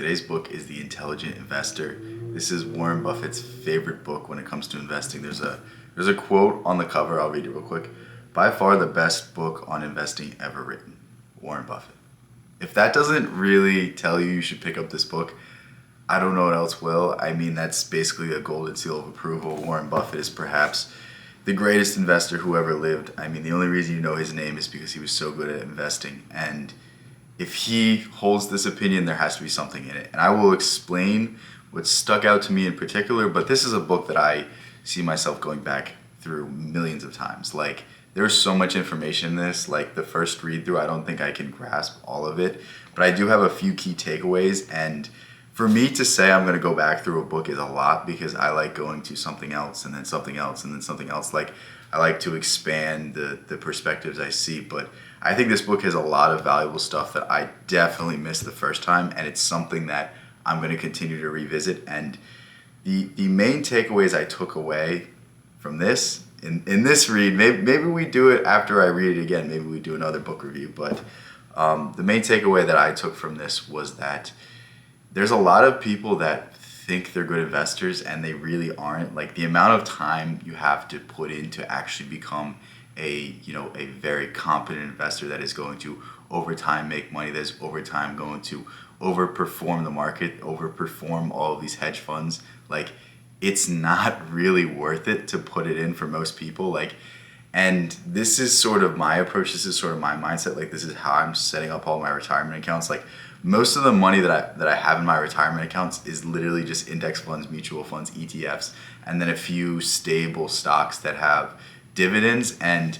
Today's book is The Intelligent Investor. This is Warren Buffett's favorite book when it comes to investing. There's a quote on the cover. I'll read it real quick. By far the best book on investing ever written. Warren Buffett. If that doesn't really tell you you should pick up this book, I don't know what else will. I mean, that's basically a golden seal of approval. Warren Buffett is perhaps the greatest investor who ever lived. I mean, the only reason you know his name is because he was so good at investing. And if he holds this opinion, there has to be something in it. And I will explain what stuck out to me in particular, but this is a book that I see myself going back through millions of times. Like, there's so much information in this. Like, the first read through, I don't think I can grasp all of it, but I do have a few key takeaways. And for me to say I'm going to go back through a book is a lot, because I like going to something else and then something else and then something else. Like, I like to expand the perspectives I see, but I think this book has a lot of valuable stuff that I definitely missed the first time, and it's something that I'm going to continue to revisit. And the main takeaways I took away from this, in this read, maybe we do it after I read it again, maybe we do another book review, but the main takeaway that I took from this was that there's a lot of people that think they're good investors and they really aren't. Like, the amount of time you have to put in to actually become a very competent investor that is going to over time make money, that is over time going to overperform the market, overperform all of these hedge funds. Like, it's not really worth it to put it in for most people. Like, and this is sort of my approach. This is sort of my mindset. Like, this is how I'm setting up all my retirement accounts. Like, most of the money that I have in my retirement accounts is literally just index funds, mutual funds, ETFs, and then a few stable stocks that have dividends. And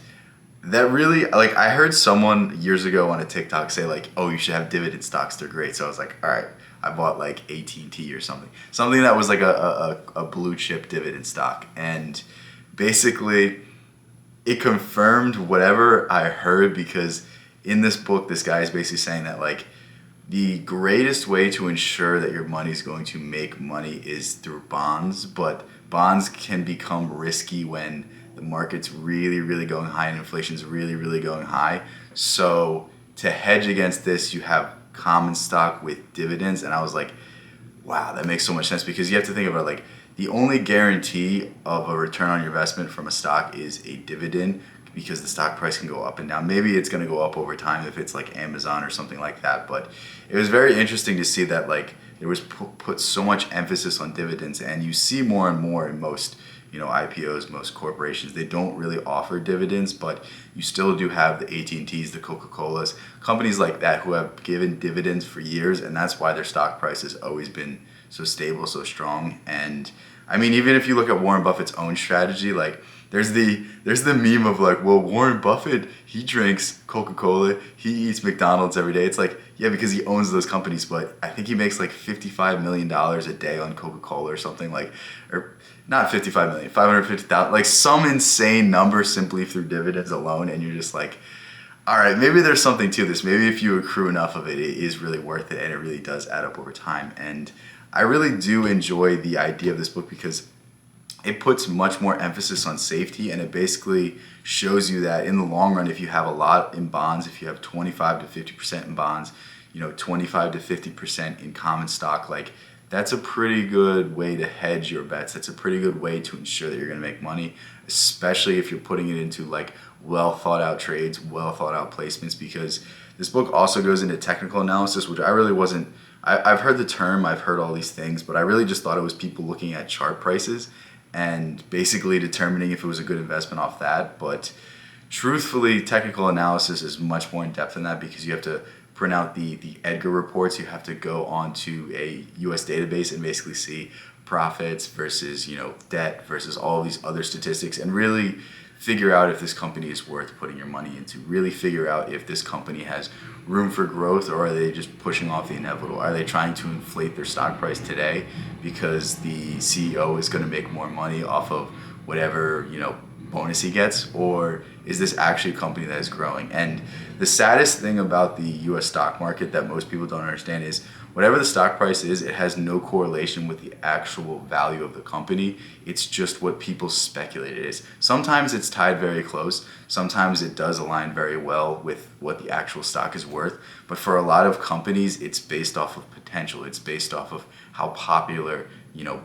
that really, like, I heard someone years ago on a TikTok say, like, oh, you should have dividend stocks, they're great. So I was like, all right, I bought like AT&T or something that was like a blue chip dividend stock. And basically it confirmed whatever I heard, because in this book, this guy is basically saying that, like, the greatest way to ensure that your money is going to make money is through bonds, but bonds can become risky when the market's really, really going high and inflation's really, really going high. So to hedge against this, you have common stock with dividends. And I was like, wow, that makes so much sense, because you have to think about, like, the only guarantee of a return on your investment from a stock is a dividend, because the stock price can go up and down. Maybe it's going to go up over time if it's like Amazon or something like that. But it was very interesting to see that, like, there was put so much emphasis on dividends, and you see more and more in most IPOs, most corporations, they don't really offer dividends, but you still do have the AT&Ts, the Coca-Colas, companies like that who have given dividends for years, and that's why their stock price has always been so stable, so strong. And I mean, even if you look at Warren Buffett's own strategy, like, there's the meme of, like, well, Warren Buffett, he drinks Coca-Cola, he eats McDonald's every day. It's like, yeah, because he owns those companies, but I think he makes like $55 million a day on Coca-Cola or something, like, or not 55 million, 550,000, like some insane number simply through dividends alone. And you're just like, all right, maybe there's something to this. Maybe if you accrue enough of it, it is really worth it, and it really does add up over time. And I really do enjoy the idea of this book, because it puts much more emphasis on safety, and it basically shows you that in the long run, if you have a lot in bonds, if you have 25 to 50% in bonds, 25 to 50% in common stock, like, that's a pretty good way to hedge your bets. That's a pretty good way to ensure that you're going to make money, especially if you're putting it into, like, well thought out trades, well thought out placements. Because this book also goes into technical analysis, which I really wasn't. I've heard the term, I've heard all these things, but I really just thought it was people looking at chart prices and basically determining if it was a good investment off that. But truthfully, technical analysis is much more in depth than that, because you have to print out the Edgar reports. You have to go onto a US database and basically see profits versus debt versus all these other statistics, and really figure out if this company is worth putting your money into, really figure out if this company has room for growth, or are they just pushing off the inevitable? Are they trying to inflate their stock price today because the CEO is going to make more money off of whatever bonus he gets, or is this actually a company that is growing? And the saddest thing about the US stock market that most people don't understand is whatever the stock price is, it has no correlation with the actual value of the company. It's just what people speculate it is. Sometimes it's tied very close. Sometimes it does align very well with what the actual stock is worth. But for a lot of companies, it's based off of potential. It's based off of how popular,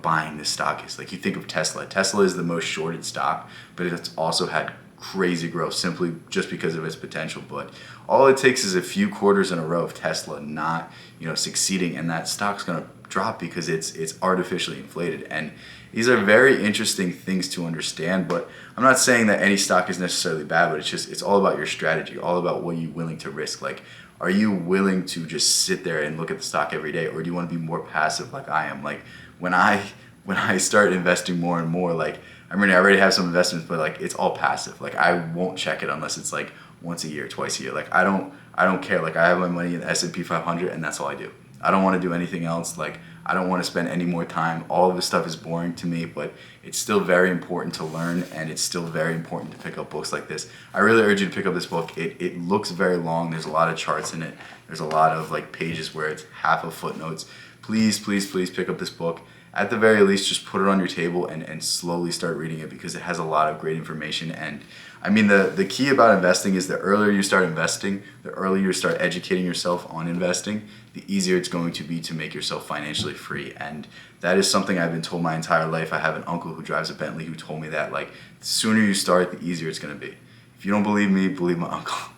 buying this stock is. Like, you think of Tesla. Tesla is the most shorted stock, but it's also had crazy growth simply just because of its potential. But all it takes is a few quarters in a row of Tesla not succeeding, and that stock's going to drop because it's artificially inflated. And these are very interesting things to understand. But I'm not saying that any stock is necessarily bad, but it's all about your strategy, all about what you're willing to risk. Like, are you willing to just sit there and look at the stock every day, or do you want to be more passive like I am? Like, when I start investing more and more, like, I already have some investments, but like, it's all passive. Like, I won't check it unless it's like once a year, twice a year. Like, I don't care. Like, I have my money in the S&P 500, and that's all I do. I don't want to do anything else. Like, I don't want to spend any more time. All of this stuff is boring to me, but it's still very important to learn, and it's still very important to pick up books like this. I really urge you to pick up this book. It looks very long. There's a lot of charts in it. There's a lot of like pages where it's half of footnotes. Please, please, please pick up this book. At the very least, just put it on your table and slowly start reading it, because it has a lot of great information. And I mean, the key about investing is the earlier you start investing, the earlier you start educating yourself on investing, the easier it's going to be to make yourself financially free. And that is something I've been told my entire life. I have an uncle who drives a Bentley who told me that, like, the sooner you start, the easier it's going to be. If you don't believe me, believe my uncle.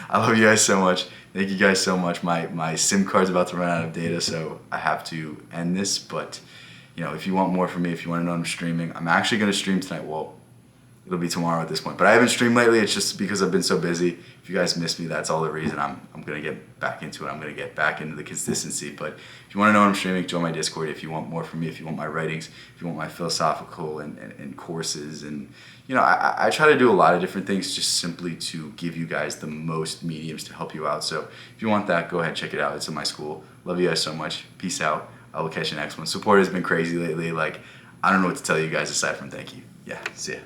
I love you guys so much. Thank you guys so much. My SIM card's about to run out of data, so I have to end this. But if you want more from me, if you want to know I'm streaming, I'm actually going to stream tonight. Well, it'll be tomorrow at this point. But I haven't streamed lately. It's just because I've been so busy. If you guys miss me, that's all the reason. I'm going to get back into it. I'm going to get back into the consistency. But if you want to know when I'm streaming, join my Discord. If you want more from me, if you want my writings, if you want my philosophical and courses. And, I try to do a lot of different things just simply to give you guys the most mediums to help you out. So if you want that, go ahead and check it out. It's in my school. Love you guys so much. Peace out. I will catch you next one. Support has been crazy lately. Like, I don't know what to tell you guys aside from thank you. Yeah, see ya.